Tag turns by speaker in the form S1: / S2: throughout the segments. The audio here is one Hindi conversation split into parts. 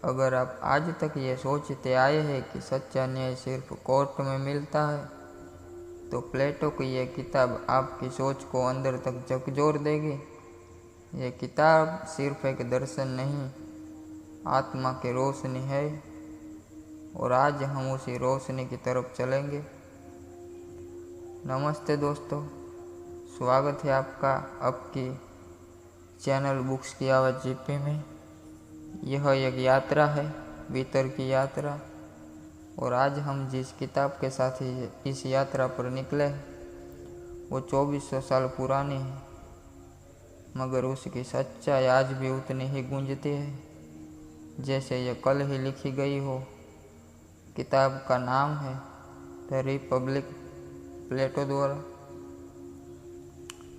S1: अगर आप आज तक ये सोचते आए हैं कि सच्चा न्याय सिर्फ कोर्ट में मिलता है, तो प्लेटो की यह किताब आपकी सोच को अंदर तक झकझोर देगी। यह किताब सिर्फ एक दर्शन नहीं, आत्मा की रोशनी है, और आज हम उसी रोशनी की तरफ चलेंगे। नमस्ते दोस्तों, स्वागत है आपका आपकी चैनल बुक्स की आवाज़ जीपी में। यह एक यात्रा है, भीतर की यात्रा, और आज हम जिस किताब के साथ इस यात्रा पर निकले वो 2400 साल पुरानी है, मगर उसकी सच्चाई आज भी उतनी ही गूंजती है जैसे यह कल ही लिखी गई हो। किताब का नाम है द रिपब्लिक, प्लेटो द्वारा।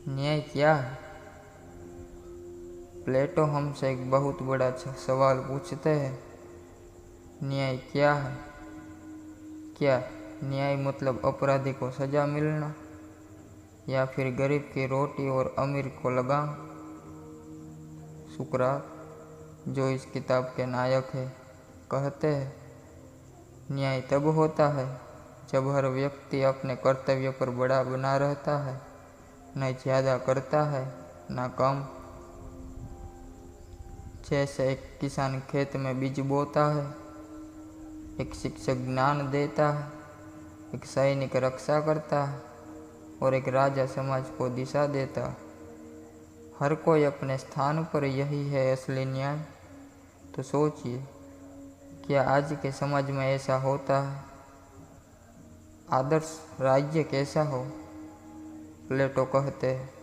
S1: न्याय क्या है? प्लेटो हमसे एक बहुत बड़ा सवाल पूछते हैं। न्याय क्या है? क्या न्याय मतलब अपराधी को सजा मिलना, या फिर गरीब की रोटी और अमीर को लगाम? सुकरात, जो इस किताब के नायक है, कहते हैं न्याय तब होता है जब हर व्यक्ति अपने कर्तव्य पर बड़ा बना रहता है, न ज़्यादा करता है न कम। जैसे एक किसान खेत में बीज बोता है, एक शिक्षक ज्ञान देता है, एक सैनिक रक्षा करता है, और एक राजा समाज को दिशा देता है। हर कोई अपने स्थान पर, यही है असली न्याय। तो सोचिए, क्या आज के समाज में ऐसा होता है? आदर्श राज्य कैसा हो? प्लेटो कहते हैं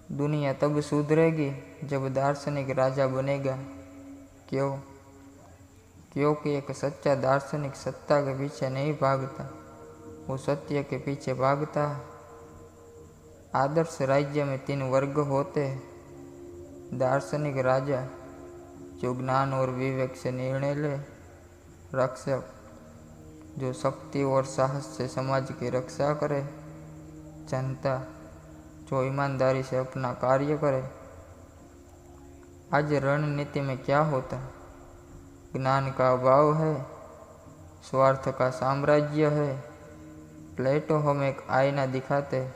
S1: दुनिया तब सुधरेगी जब दार्शनिक राजा बनेगा। क्यों? क्योंकि एक सच्चा दार्शनिक सत्ता के पीछे नहीं भागता, वो सत्य के पीछे भागता है। आदर्श राज्य में 3 वर्ग होते हैं। दार्शनिक राजा, जो ज्ञान और विवेक से निर्णय ले। रक्षक, जो शक्ति और साहस से समाज की रक्षा करे। जनता, जो ईमानदारी से अपना कार्य करे। आज रणनीति में क्या होता है? ज्ञान का अभाव है, स्वार्थ का साम्राज्य है। प्लेटो हमें एक आईना दिखाते हैं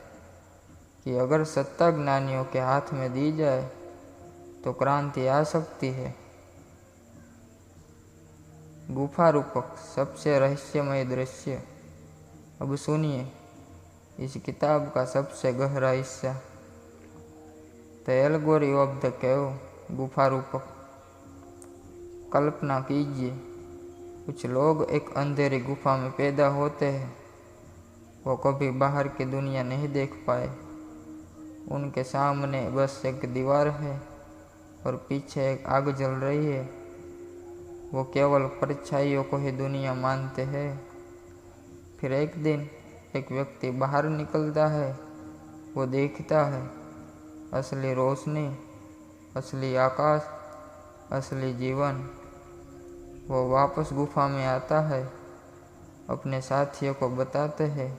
S1: कि अगर सत्ता ज्ञानियों के हाथ में दी जाए तो क्रांति आ सकती है। गुफा रूपक सबसे रहस्यमय दृश्य। अब सुनिए इस किताब का सबसे गहरा हिस्सा, द एल्गोरी ऑफ द केव। गुफा रूपक। कल्पना कीजिए, कुछ लोग एक अंधेरी गुफा में पैदा होते हैं। वो कभी बाहर की दुनिया नहीं देख पाए। उनके सामने बस एक दीवार है और पीछे एक आग जल रही है। वो केवल परछाइयों को ही दुनिया मानते हैं। फिर एक दिन एक व्यक्ति बाहर निकलता है। वो देखता है असली रोशनी, असली आकाश, असली जीवन। वो वापस गुफा में आता है, अपने साथियों को बताते हैं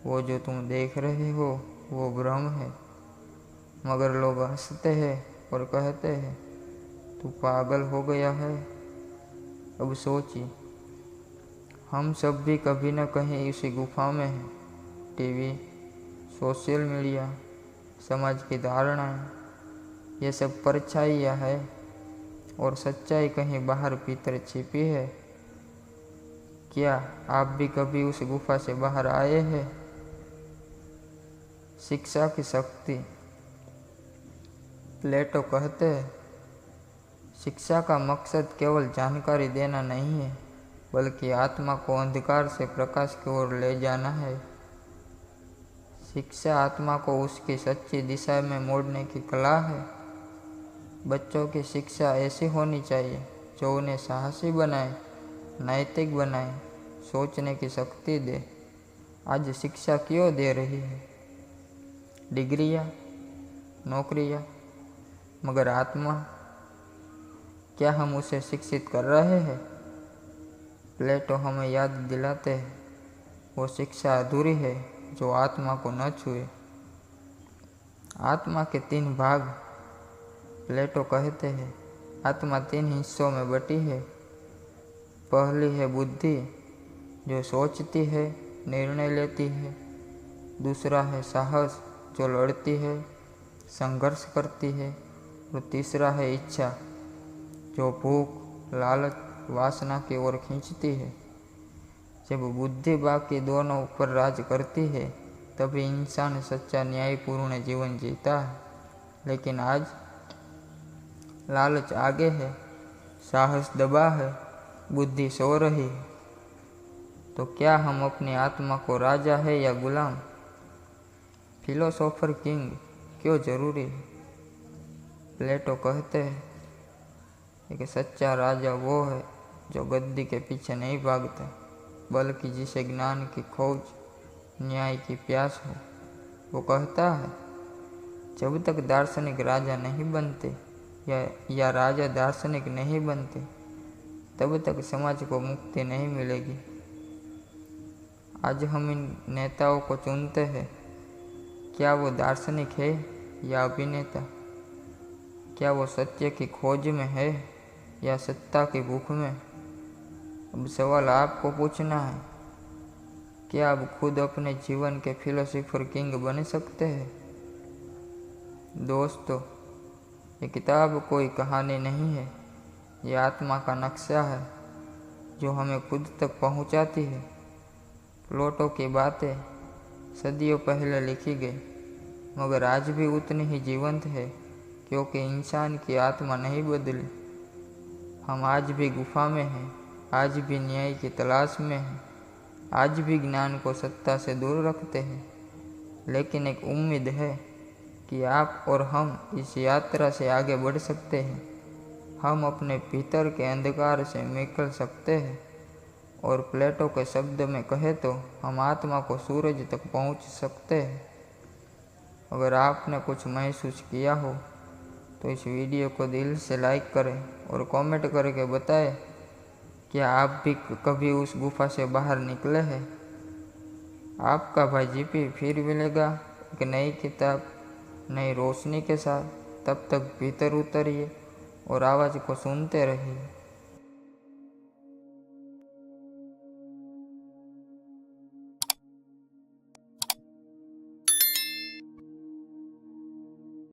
S1: वो जो तुम देख रहे हो वो भ्रम है। मगर लोग हंसते हैं और कहते हैं तू पागल हो गया है। अब सोचिए, हम सब भी कभी न कहीं इसी गुफा में हैं। टीवी, सोशल मीडिया, समाज की धारणाएं, ये सब परछाइयाँ है, और सच्चाई कहीं बाहर भीतर छिपी है। क्या आप भी कभी उस गुफा से बाहर आए हैं? शिक्षा की शक्ति। प्लेटो कहते हैं शिक्षा का मकसद केवल जानकारी देना नहीं है, बल्कि आत्मा को अंधकार से प्रकाश की ओर ले जाना है। शिक्षा आत्मा को उसकी सच्ची दिशा में मोड़ने की कला है। बच्चों की शिक्षा ऐसी होनी चाहिए जो उन्हें साहसी बनाए, नैतिक बनाए, सोचने की शक्ति दे। आज शिक्षा क्यों दे रही है? डिग्रियाँ, नौकरियाँ, मगर आत्मा, क्या हम उसे शिक्षित कर रहे हैं? प्लेटो हमें याद दिलाते हैं वो शिक्षा अधूरी है जो आत्मा को न छुए। आत्मा के 3 भाग। प्लेटो कहते हैं आत्मा 3 हिस्सों में बटी है। पहली है बुद्धि, जो सोचती है, निर्णय लेती है। दूसरा है साहस, जो लड़ती है, संघर्ष करती है। और तीसरा है इच्छा, जो भूख, लालच, वासना की ओर खींचती है। जब बुद्धि बाकी दोनों ऊपर राज करती है तभी इंसान सच्चा न्यायपूर्ण जीवन जीता है। लेकिन आज लालच आगे है, साहस दबा है, बुद्धि सो रही है। तो क्या हम अपनी आत्मा को राजा है या गुलाम? फिलोसोफर किंग क्यों जरूरी है? प्लेटो कहते हैं कि सच्चा राजा वो है जो गद्दी के पीछे नहीं भागता, बल्कि जिसे ज्ञान की खोज, न्याय की प्यास हो। वो कहता है, जब तक दार्शनिक राजा नहीं बनते या राजा दार्शनिक नहीं बनते, तब तक समाज को मुक्ति नहीं मिलेगी। आज हम इन नेताओं को चुनते हैं, क्या वो दार्शनिक है या अभिनेता? क्या वो सत्य की खोज में है या सत्ता की भूख में? अब सवाल आपको पूछना है, क्या आप खुद अपने जीवन के फिलोसोफर किंग बन सकते हैं? दोस्तों, ये किताब कोई कहानी नहीं है, ये आत्मा का नक्शा है जो हमें खुद तक पहुंचाती है। प्लेटो की बातें सदियों पहले लिखी गई, मगर आज भी उतनी ही जीवंत है, क्योंकि इंसान की आत्मा नहीं बदली। हम आज भी गुफा में हैं, आज भी न्याय की तलाश में हैं, आज भी ज्ञान को सत्ता से दूर रखते हैं। लेकिन एक उम्मीद है कि आप और हम इस यात्रा से आगे बढ़ सकते हैं। हम अपने भीतर के अंधकार से निकल सकते हैं और प्लेटो के शब्द में कहे तो हम आत्मा को सूरज तक पहुंच सकते हैं। अगर आपने कुछ महसूस किया हो तो इस वीडियो को दिल से लाइक करें और कमेंट करके बताएं, क्या आप भी कभी उस गुफा से बाहर निकले हैं? आपका भाई जीपी फिर मिलेगा एक नई किताब, नई रोशनी के साथ। तब तक भीतर उतरिए और आवाज़ को सुनते रहिए।